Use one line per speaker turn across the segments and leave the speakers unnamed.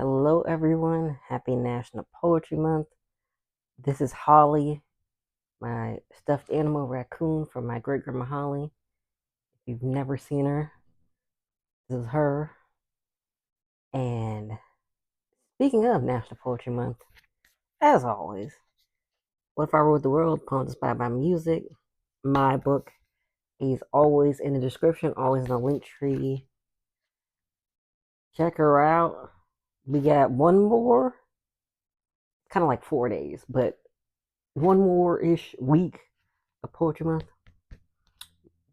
Hello, everyone. Happy National Poetry Month. This is Holly, my stuffed animal raccoon from my great grandma Holly. If you've never seen her, this is her. And speaking of National Poetry Month, as always, What If I Ruled the World? Poems inspired by music. My book is always in the description, always in the link tree. Check her out. We got one more, kind of like 4 days, but one more ish week of Poetry Month.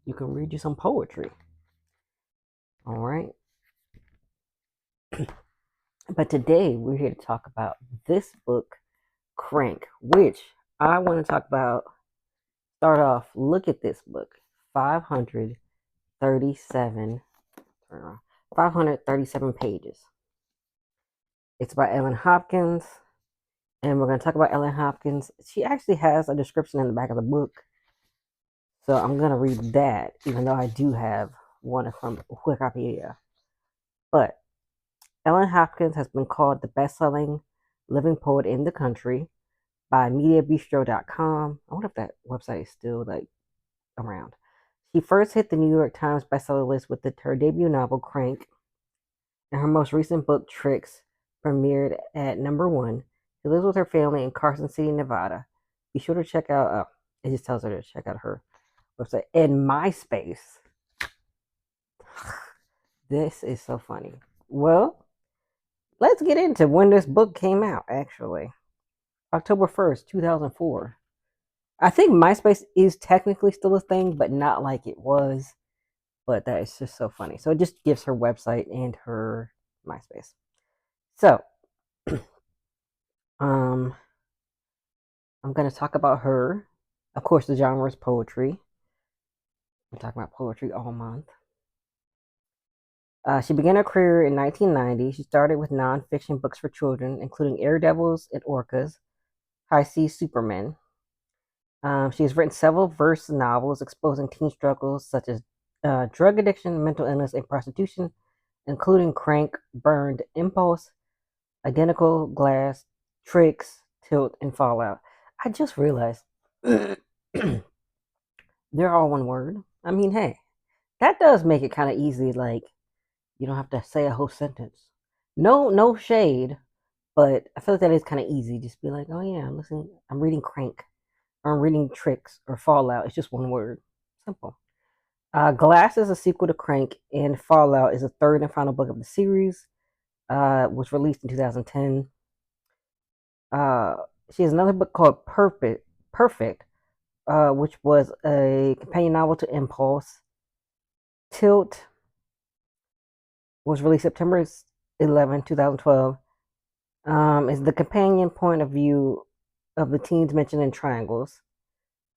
You can read you some poetry. All right. But today we're here to talk about this book, Crank, which I want to talk about. Start off, look at this book 537, 537 pages. It's by Ellen Hopkins, and we're going to talk about Ellen Hopkins. She actually has a description in the back of the book, so I'm going to read that, even though I do have one from Wikipedia. But Ellen Hopkins has been called the best-selling living poet in the country by MediaBistro.com. I wonder if that website is still around. She first hit the New York Times bestseller list with her debut novel Crank, and her most recent book Tricks premiered at #1. She lives with her family in Carson City, Nevada. Be sure to check out. It just tells her to check out her website and MySpace. This is so funny. Well, let's get into when this book came out. Actually, October 1st, 2004. I think MySpace is technically still a thing, but not like it was. But that is just so funny. So it just gives her website and her MySpace. So, I'm going to talk about her. Of course, the genre is poetry. I'm talking about poetry all month. She began her career in 1990. She started with nonfiction books for children, including Daredevils and Orcas, High Seas Supermen. She has written several verse novels exposing teen struggles such as drug addiction, mental illness, and prostitution, including Crank, Burned, Impulse, Identical, Glass, Tricks, Tilt, and Fallout. I just realized they're all one word. I mean, hey, that does make it kind of easy. Like, you don't have to say a whole sentence. No shade, but I feel like that is kind of easy. Just be like, oh yeah, I'm listening. I'm reading Crank, or I'm reading Tricks or Fallout. It's just one word. Simple. Glass is a sequel to Crank, and Fallout is the third and final book of the series. Was released in 2010. Uh, she has another book called Perfect, which was a companion novel to Impulse. Tilt was released September 11, 2012. Is the companion point of view of the teens mentioned in Triangles.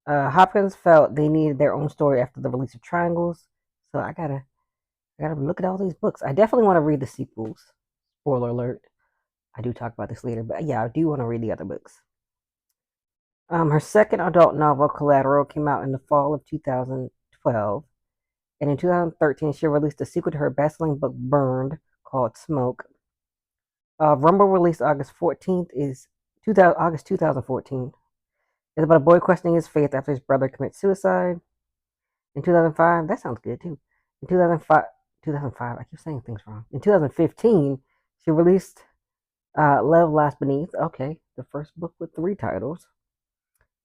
Hopkins felt they needed their own story after the release of Triangles, so I gotta look at all these books. I definitely want to read the sequels. Spoiler alert. I do talk about this later, but yeah, I do want to read the other books. Her second adult novel, Collateral, came out in the fall of 2012, and in 2013, she released a sequel to her best-selling book, Burned, called Smoke. Rumble, released August 2014. It's about a boy questioning his faith after his brother commits suicide. In 2005, that sounds good too. In 2005, I keep saying things wrong. In 2015, she released Love Lies Beneath. Okay, the first book with 3 titles.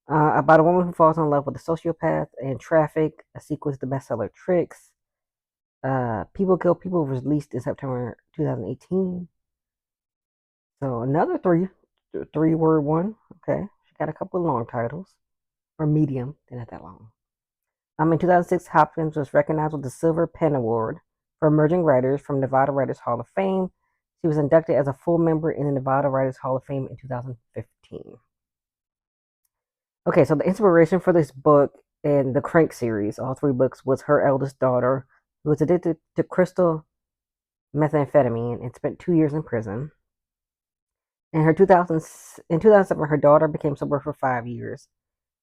About a woman who falls in love with a sociopath, and Traffic, a sequel to the bestseller Tricks. People Kill People was released in September 2018. So another three word one. Okay, she got a couple of long titles, or medium. They're not that long. In 2006, Hopkins was recognized with the Silver Pen Award for Emerging Writers from Nevada Writers Hall of Fame. She was inducted as a full member in the Nevada Writers Hall of Fame in 2015. Okay, so the inspiration for this book and the Crank series, all 3 books, was her eldest daughter, who was addicted to crystal methamphetamine and spent 2 years in prison. In 2007, her daughter became sober for 5 years.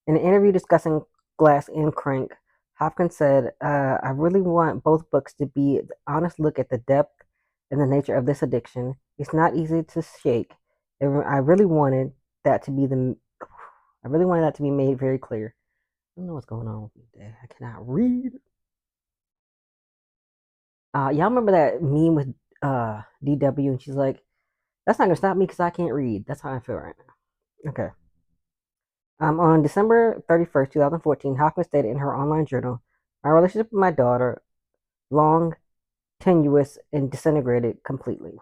In an interview discussing Glass and Crank, Hopkins said, I really want both books to be an honest look at the depth and the nature of this addiction. It's not easy to shake. I really wanted that to be the. I really wanted that to be made very clear. I don't know what's going on with me today. I cannot read. Y'all remember that meme with DW, and she's like, "That's not gonna stop me because I can't read." That's how I feel right now. Okay. On December 31st, 2014, Hopkins stated in her online journal, "My relationship with my daughter, long, tenuous, and disintegrated completely."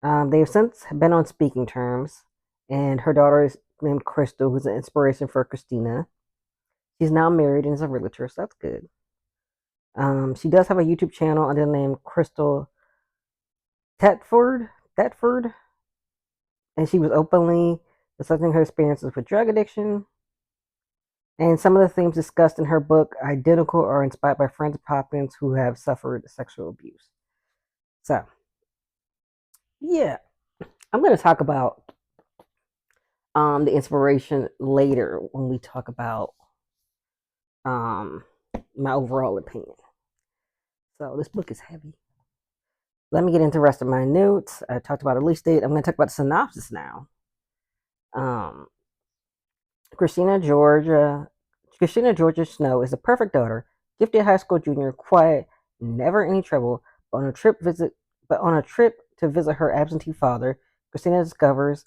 They have since been on speaking terms, and her daughter is named Crystal, who's an inspiration for Christina. She's now married and is a realtor, so that's good. She does have a YouTube channel under the name Crystal Thetford, and she was openly discussing her experiences with drug addiction. And some of the themes discussed in her book, identical or inspired by friends of Hopkins who have suffered sexual abuse. So, yeah, I'm going to talk about the inspiration later when we talk about um, my overall opinion. So, this book is heavy. Let me get into the rest of my notes. I talked about release date. I'm going to talk about the synopsis now. Um, Christina Georgia Christina Georgia Snow is the perfect daughter, gifted high school junior, quiet, never any trouble. But on a trip to visit her absentee father, Christina discovers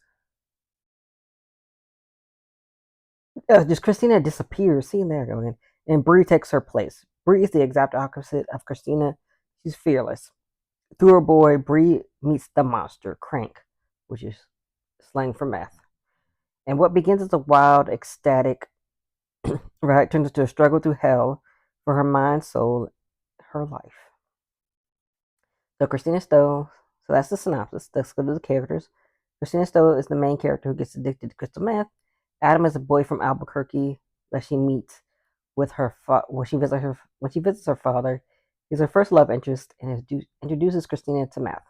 just Christina disappears. See, there I go again. And Bree takes her place. Bree is the exact opposite of Christina. She's fearless. Through her boy, Bree meets the monster, Crank, which is slang for meth. And what begins as a wild, ecstatic right turns into a struggle through hell for her mind, soul, her life. So Christina Stowe, so that's the synopsis. Let's go to the characters. Christina Stowe is the main character who gets addicted to crystal meth. Adam is a boy from Albuquerque that she meets with her when she visits her father. He's her first love interest and introduces Christina to meth.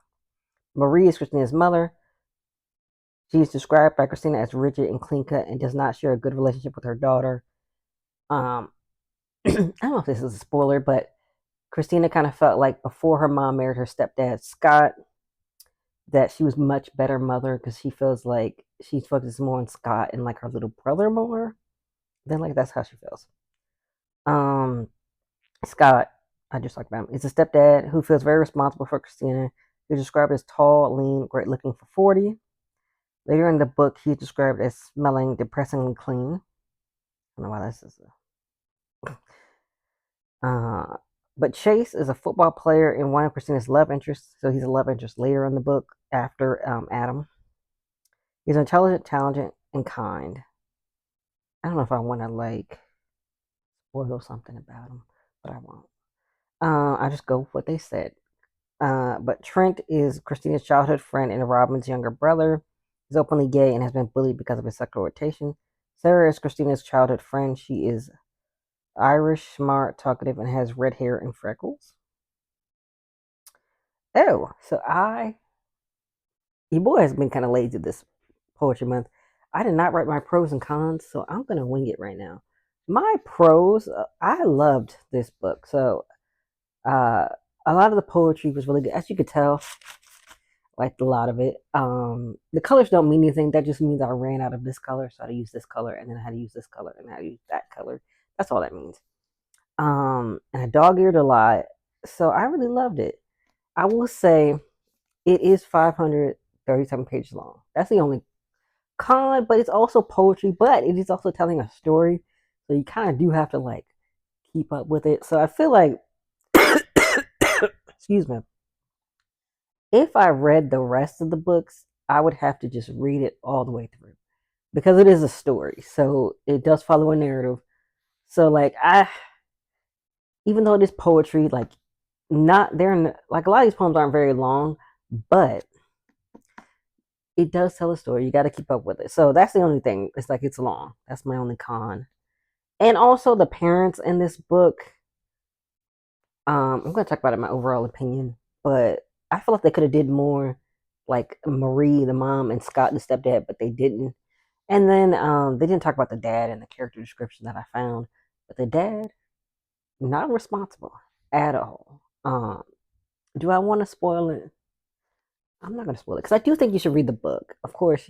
Marie is Christina's mother. She is described by Christina as rigid and clean cut and does not share a good relationship with her daughter. I don't know if this is a spoiler, but Christina kind of felt like before her mom married her stepdad, Scott, that she was much better mother because she feels like she focuses more on Scott and like her little brother more. Then like that's how she feels. Um, Scott, I just talked about him, is a stepdad who feels very responsible for Christina. He's described as tall, lean, great looking for 40. Later in the book, he's described as smelling depressingly clean. I don't know why this is. Uh, but Chase is a football player and one of Christina's love interests, so he's a love interest later in the book after Adam. He's intelligent, talented, and kind. I don't know if I want to like spoil something about him, but I won't. I just go with what they said. But Trent is Christina's childhood friend and Robin's younger brother. He's openly gay and has been bullied because of his sexual orientation. Sarah is Christina's childhood friend. She is Irish, smart, talkative, and has red hair and freckles. Oh, so your boy has been kind of lazy this poetry month. I did not write my pros and cons, so I'm gonna wing it right now. My pros, I loved this book. So uh, a lot of the poetry was really good, as you could tell. Liked a lot of it. The colors don't mean anything. That just means I ran out of this color, so I had to use this color, and then I had to use this color, and I had to use that color. That's all that means. And I dog-eared a lot, so I really loved it. I will say it is 537 pages long. That's the only con, but it's also poetry, but it is also telling a story. So you kind of do have to like keep up with it. So I feel like, excuse me, if I read the rest of the books, I would have to just read it all the way through because it is a story. So it does follow a narrative. So like even though it is poetry, like not they're like a lot of these poems aren't very long, but it does tell a story. You got to keep up with it. So that's the only thing. It's like it's long. That's my only con. And also the parents in this book. I'm going to talk about it in my overall opinion, but I feel like they could have did more, like Marie, the mom, and Scott, the stepdad, but they didn't. And then they didn't talk about the dad in the character description that I found, but the dad not responsible at all. Do I want to spoil it? I'm not going to spoil it because I do think you should read the book. Of course,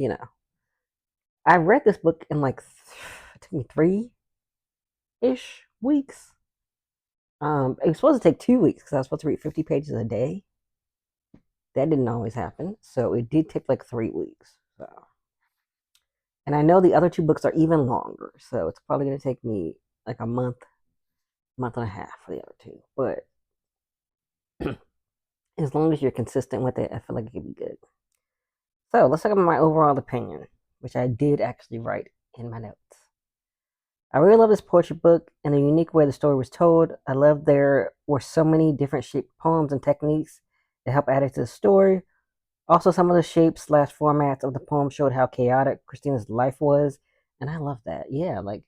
I read this book in like it took me 3-ish weeks. It was supposed to take 2 weeks because I was supposed to read 50 pages a day. That didn't always happen, so it did take like 3 weeks. So, and I know the other two books are even longer, so it's probably going to take me like a month and a half for the other two. But as long as you're consistent with it, I feel like it could be good. So let's talk about my overall opinion, which I did actually write in my notes. I really love this portrait book and the unique way the story was told. I love there were so many different shaped poems and techniques that help add it to the story. Also, some of the shapes slash formats of the poem showed how chaotic Christina's life was, and I love that. Yeah, like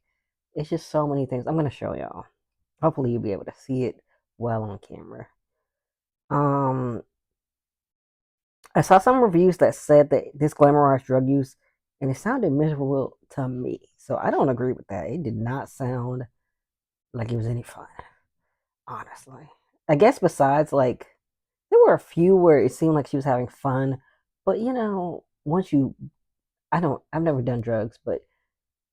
it's just so many things. I'm gonna show y'all. Hopefully, you'll be able to see it well on camera. Um, I saw some reviews that said that this glamorized drug use, and it sounded miserable to me. So I don't agree with that. It did not sound like it was any fun, honestly. I guess besides like there were a few where it seemed like she was having fun, but once you, I've never done drugs, but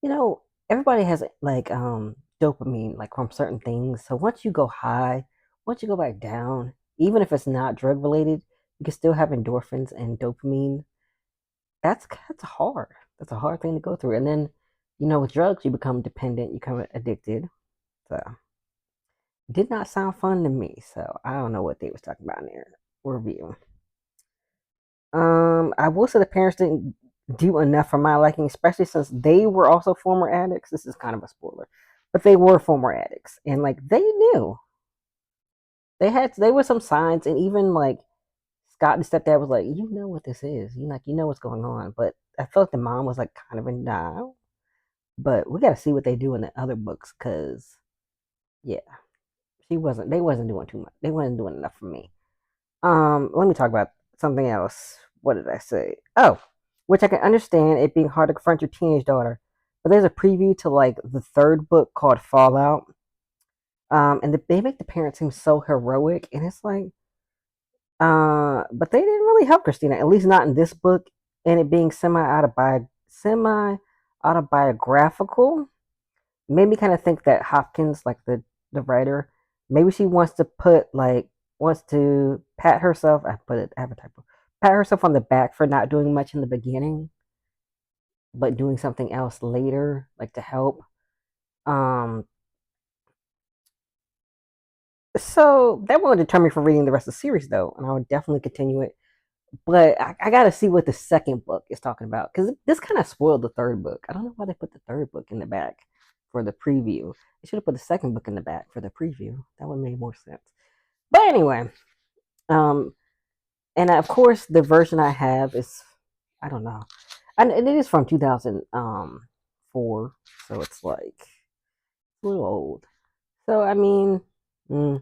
you know, everybody has like dopamine like from certain things. So once you go high, once you go back down, even if it's not drug related, you can still have endorphins and dopamine. That's hard. That's a hard thing to go through. And then, with drugs, you become dependent, you become addicted. So it did not sound fun to me. So I don't know what they was talking about in their review. I will say the parents didn't do enough for my liking, especially since they were also former addicts. This is kind of a spoiler, but they were former addicts, and like they knew they were some signs, and even like Scott, the stepdad, was like, "You know what this is? You know what's going on." But I felt like the mom was like kind of in denial. But we got to see what they do in the other books, cause yeah, she wasn't. They wasn't doing too much. They wasn't doing enough for me. Let me talk about something else. What did I say? Oh, which I can understand it being hard to confront your teenage daughter. But there's a preview to like the third book called Fallout. And they make the parents seem so heroic, and it's like, but they didn't really help Christina, at least not in this book, and it being semi autobiographical made me kind of think that Hopkins, like the writer, maybe she wants to pat herself. I have a typo. Pat herself on the back for not doing much in the beginning, but doing something else later, like to help. Um, so that won't deter me from reading the rest of the series, though, and I would definitely continue it. But I got to see what the second book is talking about because this kind of spoiled the third book. I don't know why they put the third book in the back for the preview. They should have put the second book in the back for the preview. That would make more sense. But anyway, um, and of course the version I have is I don't know, and it is from 2004, so it's like a little old. So I mean, mm,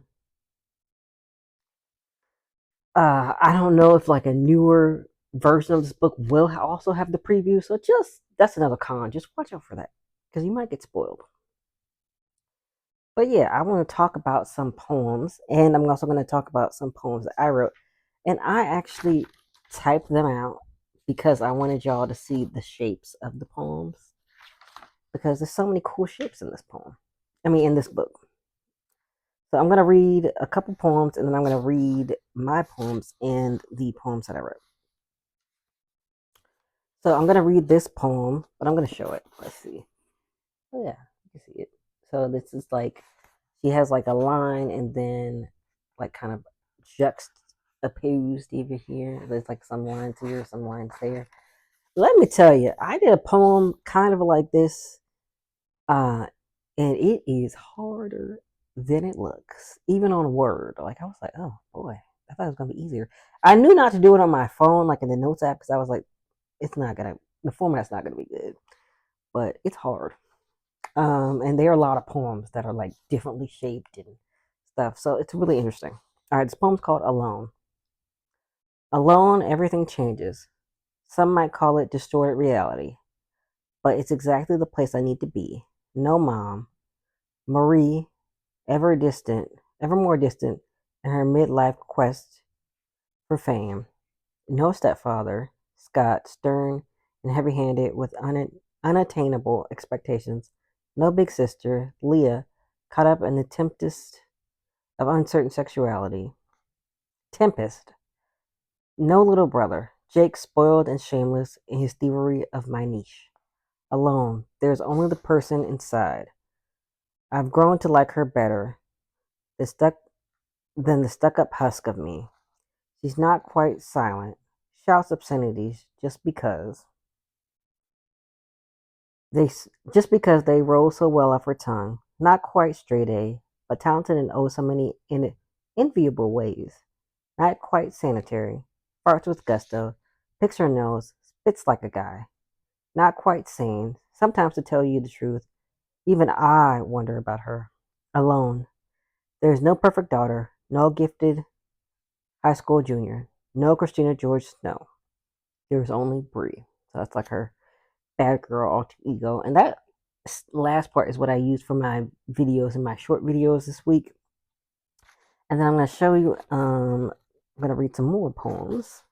I don't know if like a newer version of this book will also have the preview. So just that's another con. Just watch out for that because you might get spoiled. But yeah, I want to talk about some poems, and I'm also going to talk about some poems that I wrote, and I actually typed them out because I wanted y'all to see the shapes of the poems because there's so many cool shapes in this poem. I mean, in this book. So I'm going to read a couple poems, and then I'm going to read my poems and the poems that I wrote. So I'm gonna read this poem, but I'm gonna show it. Let's see. Oh yeah, you can see it. So this is like she has like a line and then like kind of juxtaposed over here. There's like some lines here, some lines there. Let me tell you, I did a poem kind of like this, uh, and it is harder than it looks, even on Word. Like I was like, oh boy, I thought it was gonna be easier. I knew not to do it on my phone, like in the notes app, because I was like, it's not gonna the format's not gonna be good, but it's hard. And there are a lot of poems that are like differently shaped and stuff, so it's really interesting. All right, this poem's called Alone. Alone, everything changes. Some might call it distorted reality, but it's exactly the place I need to be. No mom, Marie, ever distant, ever more distant, in her midlife quest for fame. No stepfather, Scott, stern and heavy handed with unattainable expectations. No big sister, Leah, caught up in the tempest of uncertain sexuality. Tempest. No little brother, Jake, spoiled and shameless in his thievery of my niche. Alone, there's only the person inside. I've grown to like her better the stuck, than the stuck up husk of me. She's not quite silent, shouts obscenities they just because they roll so well off her tongue. Not quite straight A, but talented in oh so many enviable ways. Not quite sanitary, farts with gusto, picks her nose, spits like a guy. Not quite sane. Sometimes, to tell you the truth, even I wonder about her. Alone. There is no perfect daughter, no gifted high school junior, no Christina George Snow. There is only Brie. So that's like her bad girl alter ego. And that last part is what I used for my videos and my short videos this week. And then I'm going to show you, I'm going to read some more poems.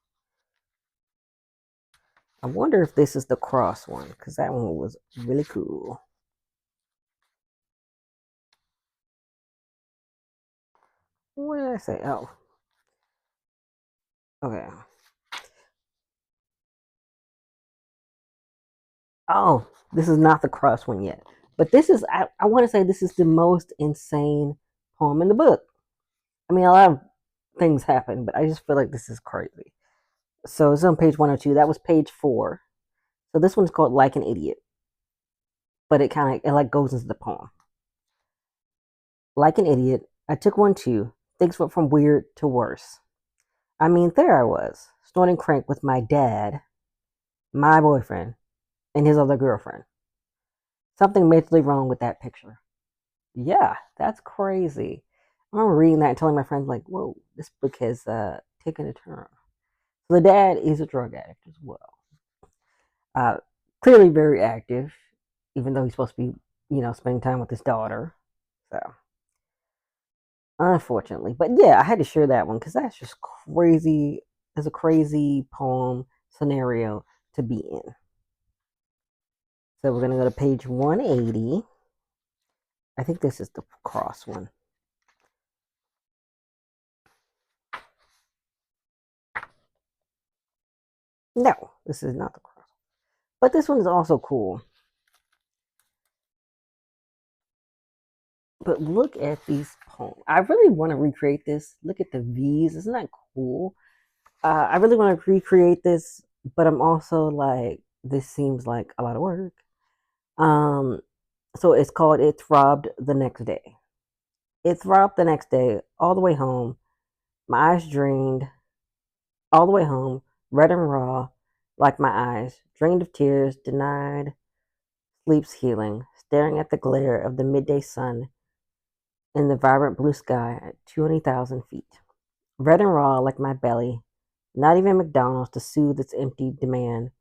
I wonder if this is the cross one, because that one was really cool. What did I say? Oh, okay. Oh, this is not the cross one yet. But this is, I want to say this is the most insane poem in the book. I mean, a lot of things happen, but I just feel like this is crazy. So it's on page 102. That was page 4. So this one's called Like an Idiot. But it like goes into the poem. Like an idiot, I took one too. Things went from weird to worse. I mean, there I was, snorting crank with my dad, my boyfriend, and his other girlfriend. Something majorly wrong with that picture. Yeah, that's crazy. I remember reading that and telling my friends, like, whoa, this book has taken a turn. So the dad is a drug addict as well. Uh, Clearly very active, even though he's supposed to be, spending time with his daughter. So, unfortunately. But yeah, I had to share that one because that's just crazy. It's a crazy poem scenario to be in. So we're going to go to page 180. I think this is the cross one. No, this is not the cross. But this one is also cool. But look at these poems. I really want to recreate this. Look at the V's. Isn't that cool? I really want to recreate this, but I'm also like, this seems like a lot of work. So it's called It Throbbed the Next Day. It throbbed the next day, all the way home, my eyes drained, all the way home, red and raw, like my eyes, drained of tears, denied sleep's healing, staring at the glare of the midday sun in the vibrant blue sky at 20,000 feet. Red and raw like my belly, not even McDonald's to soothe its empty demand,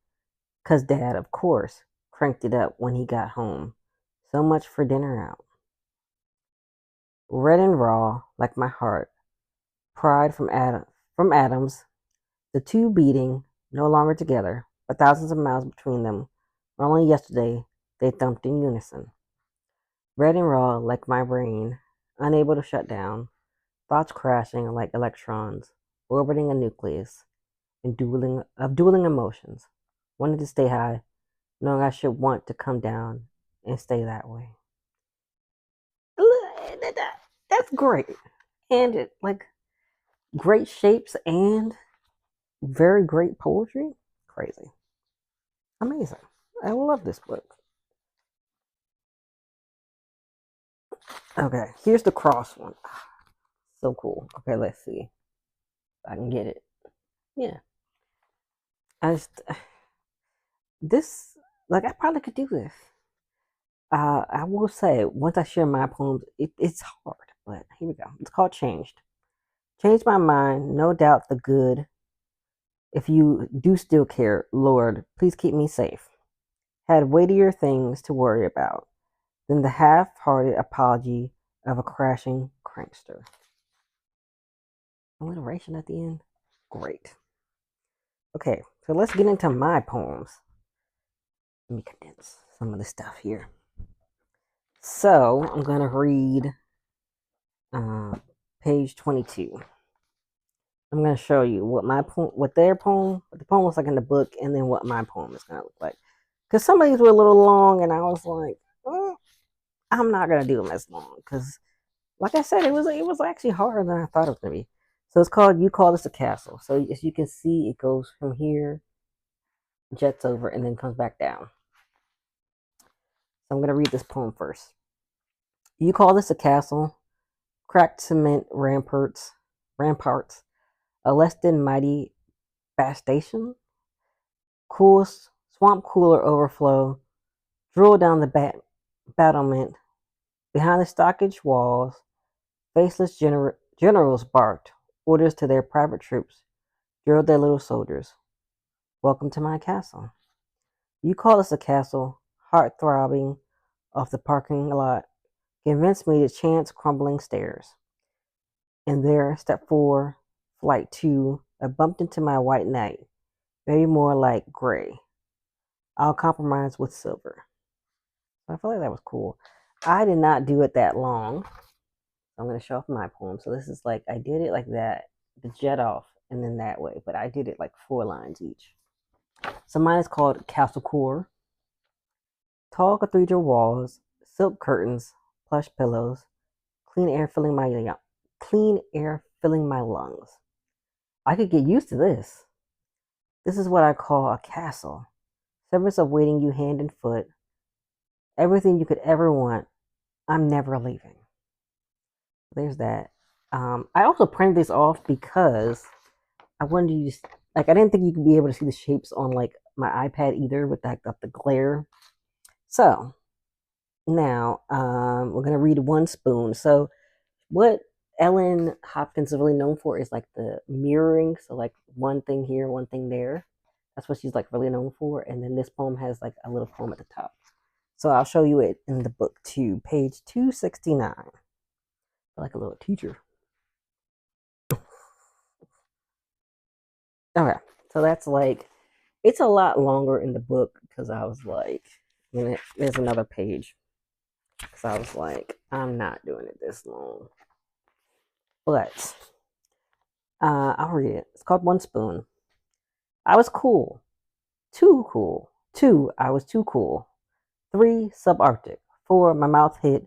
'cause Dad, of course, cranked it up when he got home. So much for dinner out. Red and raw like my heart, pride from atoms, the two beating, no longer together, but thousands of miles between them, where only yesterday they thumped in unison. Red and raw like my brain, unable to shut down, thoughts crashing like electrons, orbiting a nucleus, and dueling emotions. Wanted to stay high, knowing I should want to come down and stay that way. That's great. And it like great shapes and very great poetry. Crazy. Amazing. I love this book. Okay, here's the cross one. So cool. Okay, let's see if I can get it. Yeah. I just this like I probably could do this. I will say once I share my poems, it's hard, but here we go. It's called Changed. Changed my mind, no doubt the good. If you do still care, Lord, please keep me safe. Had weightier things to worry about than the half-hearted apology of a crashing crankster. Alliteration at the end. Great. Okay, so let's get into my poems. Let me condense some of the stuff here. So I'm gonna read uh, page 22. I'm gonna show you what my poem, what their poem, what the poem looks like in the book, and then what my poem is gonna look like. Because some of these were a little long, and I was like, I'm not gonna do them as long because, like I said, it was actually harder than I thought it was gonna be. So it's called "You Call This a Castle." So as you can see, it goes from here, jets over, and then comes back down. So I'm gonna read this poem first. You call this a castle? Cracked cement ramparts, a less than mighty bastion, cool swamp cooler overflow, drool down the battlement. Behind the stockage walls, faceless generals barked orders to their private troops, drilled their little soldiers. Welcome to my castle. You call this a castle, heart throbbing off the parking lot, convinced me to chance crumbling stairs. And there, step 4, flight 2, I bumped into my white knight, maybe more like gray. I'll compromise with silver. I feel like that was cool. I did not do it that long. I'm going to show off my poem. So this is like, I did it like that, the jet off, and then that way. But I did it like 4 lines each. So mine is called Castle Core. Tall cathedral walls, silk curtains, plush pillows, clean air filling my lungs. I could get used to this. This is what I call a castle. Service of waiting you hand and foot. Everything you could ever want. I'm never leaving. There's that. I also printed this off because I wanted to use, like, I didn't think you could be able to see the shapes on like my iPad either with that the glare. So now we're gonna read One Spoon. So what Ellen Hopkins is really known for is like the mirroring. So like one thing here, one thing there. That's what she's like really known for. And then this poem has like a little poem at the top. So I'll show you it in the book too, page 269. Like a little teacher. Okay, so that's like, it's a lot longer in the book because I was like, and there's another page. Because I was like, I'm not doing it this long. But I'll read it. It's called One Spoon. I was cool. Too cool. 2, I was too cool. 3, subarctic. 4, my mouth hit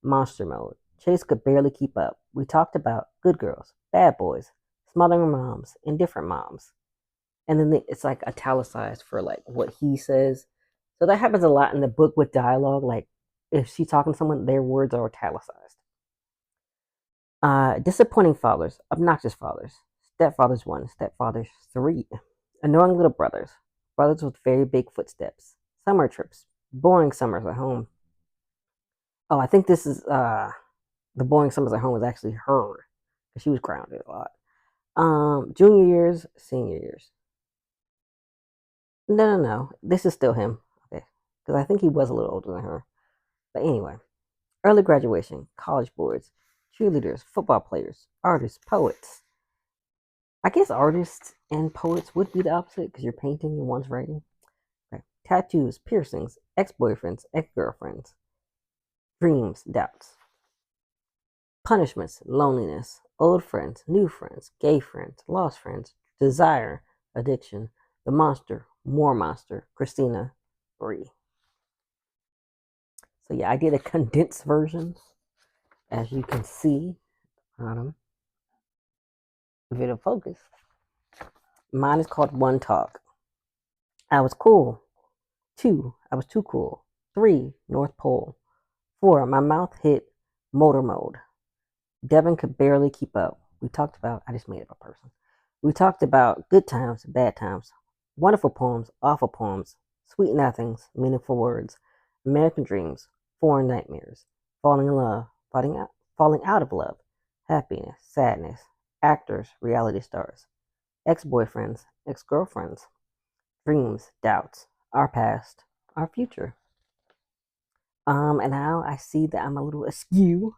monster mode. Chase could barely keep up. We talked about good girls, bad boys, smothering moms, indifferent moms. And then it's like italicized for like what he says. So that happens a lot in the book with dialogue. Like if she's talking to someone, their words are italicized. Disappointing fathers, obnoxious fathers, stepfathers 1, stepfathers 3, annoying little brothers, brothers with very big footsteps, summer trips, boring summers at home. Oh, I think this is the boring summers at home was actually her because she was grounded a lot. Junior years, senior years. No. This is still him. Okay, because I think he was a little older than her. But anyway, early graduation, college boards, cheerleaders, football players, artists, poets. I guess artists and poets would be the opposite because you're painting and one's writing. Okay. Tattoos, piercings, ex-boyfriends, ex-girlfriends, dreams, doubts, punishments, loneliness, old friends, new friends, gay friends, lost friends, desire, addiction, the monster, more monster, Christina, Bree. So yeah, I did a condensed version, as you can see on video focus. Mine is called One Talk. I was cool. 2, I was too cool. 3, North Pole. 4, my mouth hit motor mode. Devin could barely keep up. We talked about, I just made up a person. We talked about good times, bad times, wonderful poems, awful poems, sweet nothings, meaningful words, American dreams, foreign nightmares, falling in love, falling out of love, happiness, sadness, actors, reality stars, ex-boyfriends, ex-girlfriends, dreams, doubts, our past, our future. And now I see that I'm a little askew.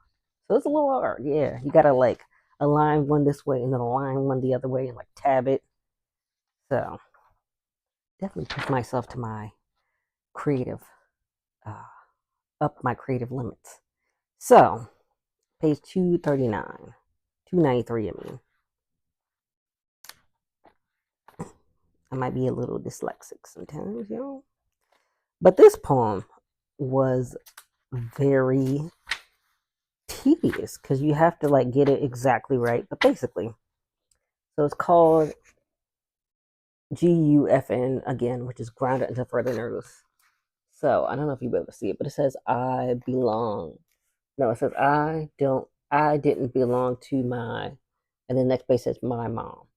So it's a little hard. Yeah, you gotta like a line one this way and then a line one the other way and like tab it. So definitely push myself to my creative, uh, up my creative limits. So page 239, 293, I mean. I might be a little dyslexic sometimes, you know. But this poem was very tedious because you have to like get it exactly right. But basically, so it's called GUFN again, which is grounded into further notice. So I don't know if you'll be able to see it, but it says I belong. No, it says I didn't belong to my, and then next page says my mom.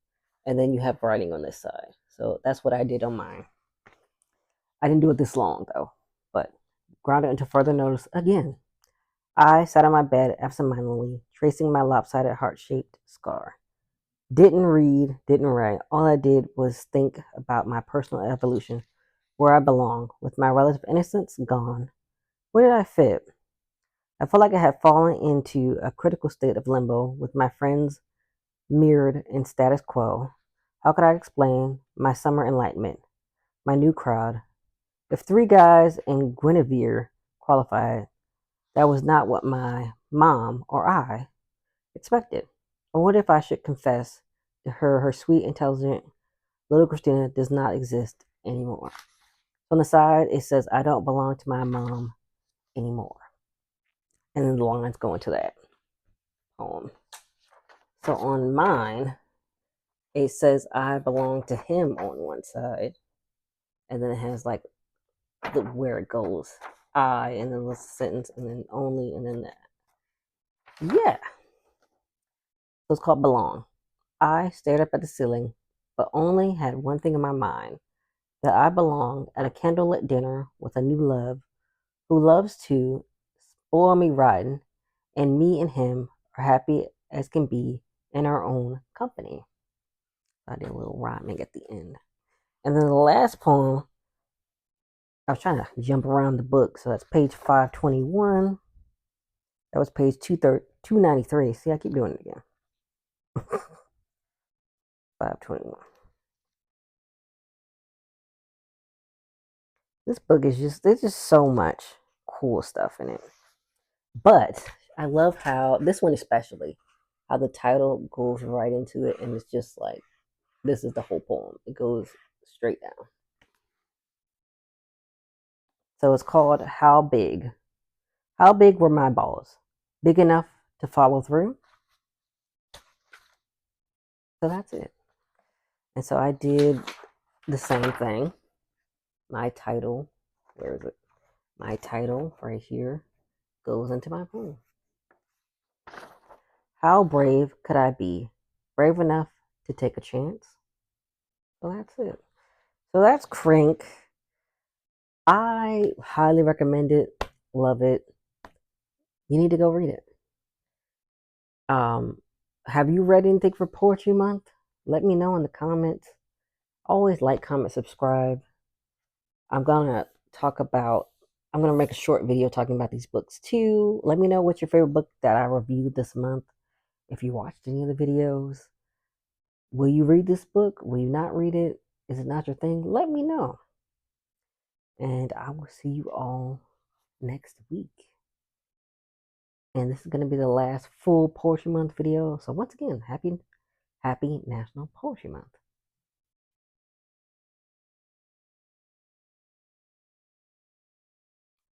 And then you have writing on this side. So that's what I did on mine. I didn't do it this long though, but grounded into further notice again. I sat on my bed absentmindedly, tracing my lopsided heart-shaped scar. Didn't read, didn't write. All I did was think about my personal evolution, where I belong, with my relative innocence gone. Where did I fit? I felt like I had fallen into a critical state of limbo, with my friends mirrored in status quo. How could I explain my summer enlightenment, my new crowd? If three guys and Guinevere qualified, that was not what my mom or I expected. I wonder if I should confess to her sweet, intelligent little Christina does not exist anymore. On the side, it says, I don't belong to my mom anymore. And then the lines go into that poem. So on mine, it says, I belong to him on one side. And then it has like where it goes. I, and then the sentence, and then only, and then that. Yeah. So it's called Belong. I stared up at the ceiling, but only had one thing in my mind, that I belong at a candlelit dinner with a new love who loves to spoil me rotten, and me and him are happy as can be in our own company. I did a little rhyming at the end. And then the last poem, I was trying to jump around the book, so that's page 521. That was page 293. See, I keep doing it again. 521. This book is there's just so much cool stuff in it. But I love how, this one especially, how the title goes right into it, and it's just like, this is the whole poem. It goes straight down. So it's called How Big? How big were my balls? Big enough to follow through? So that's it. And so I did the same thing. My title, where is it? My title right here goes into my poem. How brave could I be? Brave enough to take a chance? So that's it. So that's Crank. I highly recommend it. Love it. You need to go read it. Have you read anything for Poetry Month? Let me know in the comments. Always like, comment, subscribe. I'm gonna make a short video talking about these books too. Let me know what's your favorite book that I reviewed this month. If you watched any of the videos, will you read this book? Will you not read it? Is it not your thing? Let me know. And I will see you all next week. And this is going to be the last full Poetry Month video. So once again, happy National Poetry Month.